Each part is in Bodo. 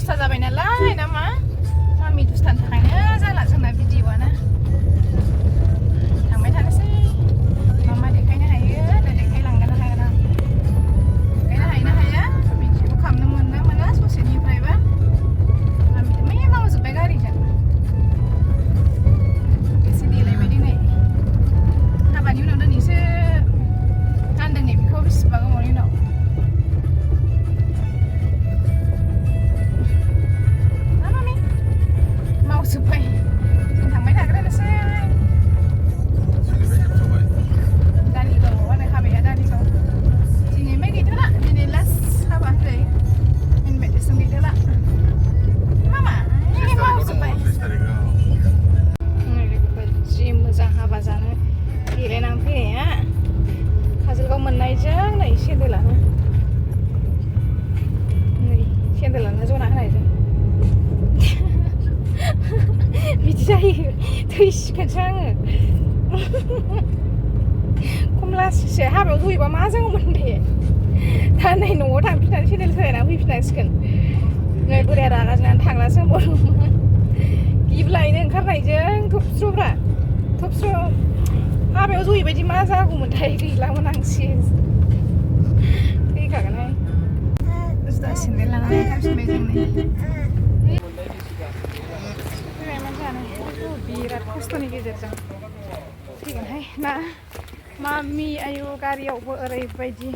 दुस्था जाबाय नालाय नामा मामि दुस्थानि थाखायनो जाला जोंना भिडिअ'आनो थांबाय थानोसै मा देखायनो हायो देखायलांगोन हाया ना देखायनो हायो ना हाया भिडिअ खालामनो मोनो ना मोना ससेनिफ्रायबा मामिथ' मै मावजोब्बाय गारिजों एसे देलायबाय दिनै हाबानि उनाव दिनैसो गानदों नै बेखौ बेसेबां गोबावनि उनाव मावजोब्बाय जों थांबाय थाग्रोनोसै धालिगावआव आरो हाबाया धालिगाव दिनै ओमफ्राय गैथ'ला दिनै लास्ट हाबा होनजायो इनभाइटेसन गैथ'ला मामा मावजोब्बाय जि मोजां हाबा जानो गेलेनानै फैनाया काजलगाव मोननायजों नै सेन्देलानो जना होनायजों बिदि जायो थैसिगोनसो आङो खमलासो हाबायाव जयोबा मा जागौमोन दे दा नै न'आव थांफिननानै सेन्देल सोलायनानै फैफिननांसिगोन नै बोराया रागा जोंनानै थांलासो होनबावदोंमोन गिबलायनो ओंखारनायजों थबस्र'ब्रा थबस्र' हाबायाव जयैबायदि मा जागौमोनथाय गैलामोन आं सिज थैखागोनहाय जुदा सेन्देल लानानै थांफिनबाय जों नै बिराद खस्थ'नि गेजेरजों फैगोनहाय ना मामि आयु गारियावबो ओरैबायदि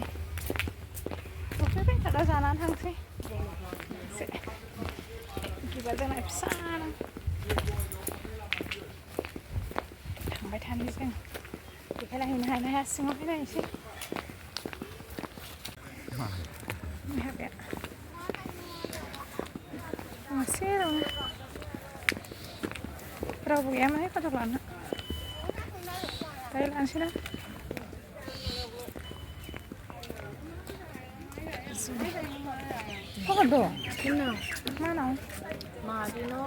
सफैबाय दा जानानै थांसै एसे बिबार जोंना फिसा थांबाय थानो जों देखायलांहैनो हानो हाया सिङाव फैनायसै हाबाया सेरावनो रावबो गैयामोन फट' लानो दायो लानोसै ना Apa tuh? Kenal. Mana? Madino,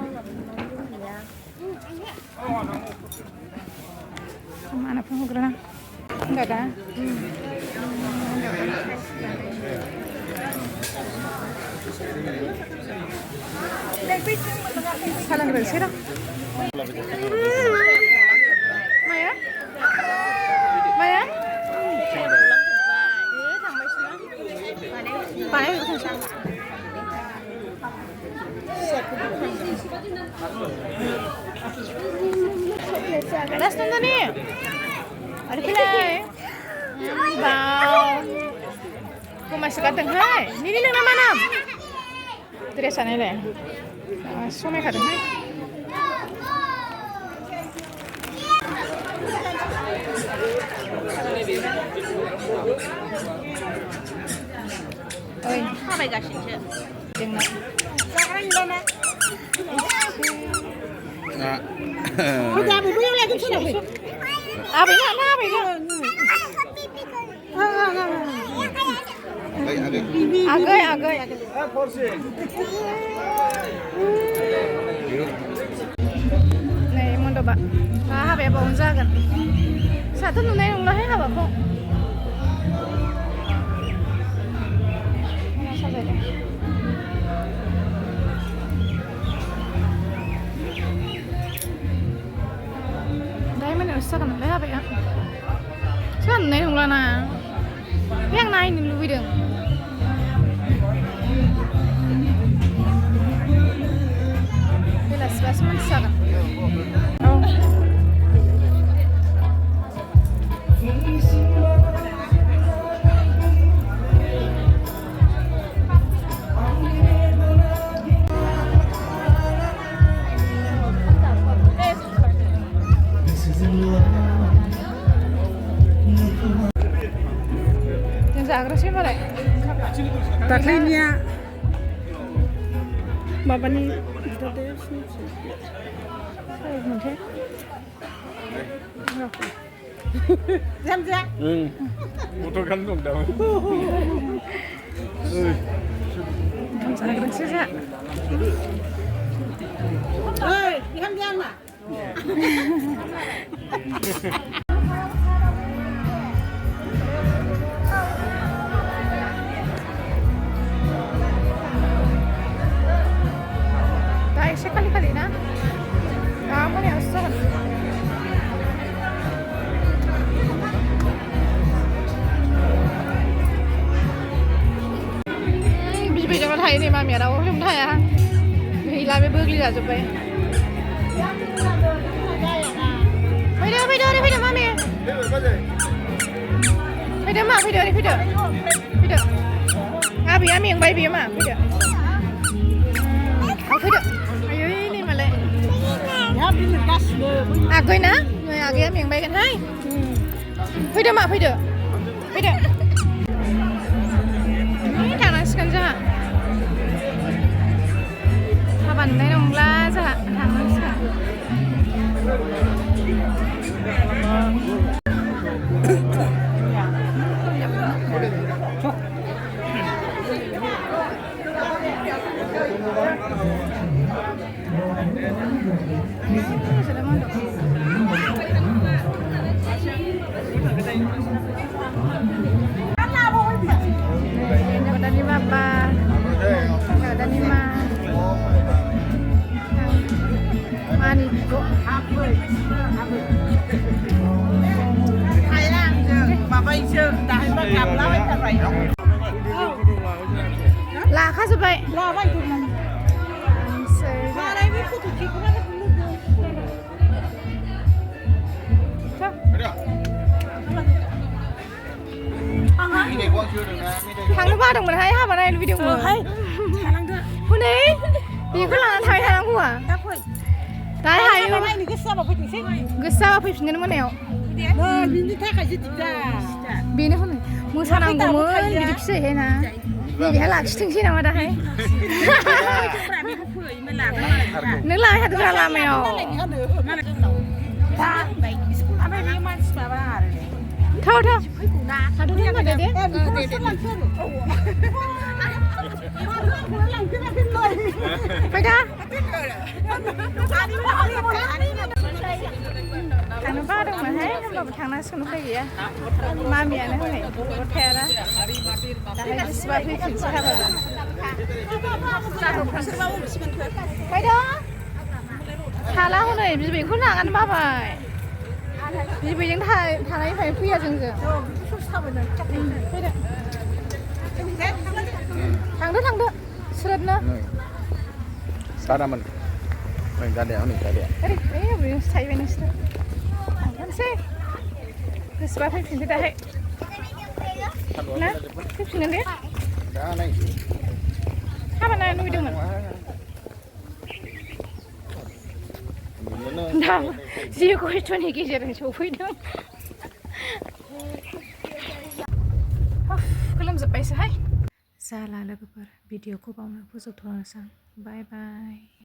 ya. Mana pengukuran? Enggak ada. Salang bersih dong. Maya? Maya? Las nonton nih. Ada pilih. Wow. Kau masih kadang hai. Ini nang mana? Dresan ini. Suami kadang hai. Oi, apa yang kasih je? Jangan. Sekarang ni mana? Nah. Udah, boleh lagi sudah. Apa ini? Apa ini? Agak. Nih, mau coba. Apa ya, bawang jagan. Satu nunai nunglah ya, apa kok? Sekarang apa ya? Sekarang nih nunggu na, yang naik nih lu bideng. Belas mana sekarang? Oh. Agresif mana? Taklinya, bapak ni kita deh sih. Saya macam. Jam. Motor kandung dah. Agresif ya. Oi, jam lah. बिबै जों थायो नै मामिया राव जों थाया गैला बे बोग्लि जाजोब्बाय फैदो मामि फैदो मा फैदो आबैया मेंबाय बियो मा फैदो आयै नै मालाय आगै ना नै आगैया मेंबायगोनहाय फैदो मा फैदो थांनांसिगोन जोंहा हाबा नुनाय नंला जोंहा थांनांसिगोन Ni Bapa, ada ni Ma, Mani kok. Hay là bà vay chưa, đại bà gặp lá vay thật vậy. Là khác rồi vậy. Là vay tụi mình. Mà đây biết phụ thuộc chị cũng rất là thằng nó ba đồng mình thấy ha vào đây video mở hay hôm đấy thì cứ là thay thằng của cái hay luôn cái sao phải nhìn nó nèo bị nó không mua sao nào cũng muốn bị đứt sợi hay nè vì hay là chừng khi nào mà đã hay nước lại hay là làm mèo thôi thôi đúng rồi đấy phải ra thằng nó ba đâu mà thấy nó bảo thằng nó xuống nó cái gì á ma mẹ nó này nó theo đó đấy là phải phải sao vậy phải đó thà lá hôm nay bị khốn nạn ăn ba vậy bây giờ thằng ấy phải phi dừng dừng thằng đó sượt nữa sao ra mình ra đèo đấy bây giờ chạy về nữa thằng xe cái spa phải phi thế nè cái phi này hai bạn này nuôi được mình nào gì có chuyện gì kia rồi chú phải đâu cái làm gì bây giờ hay ra là cái video của bọn nó phụ thuộc vào sang bye bye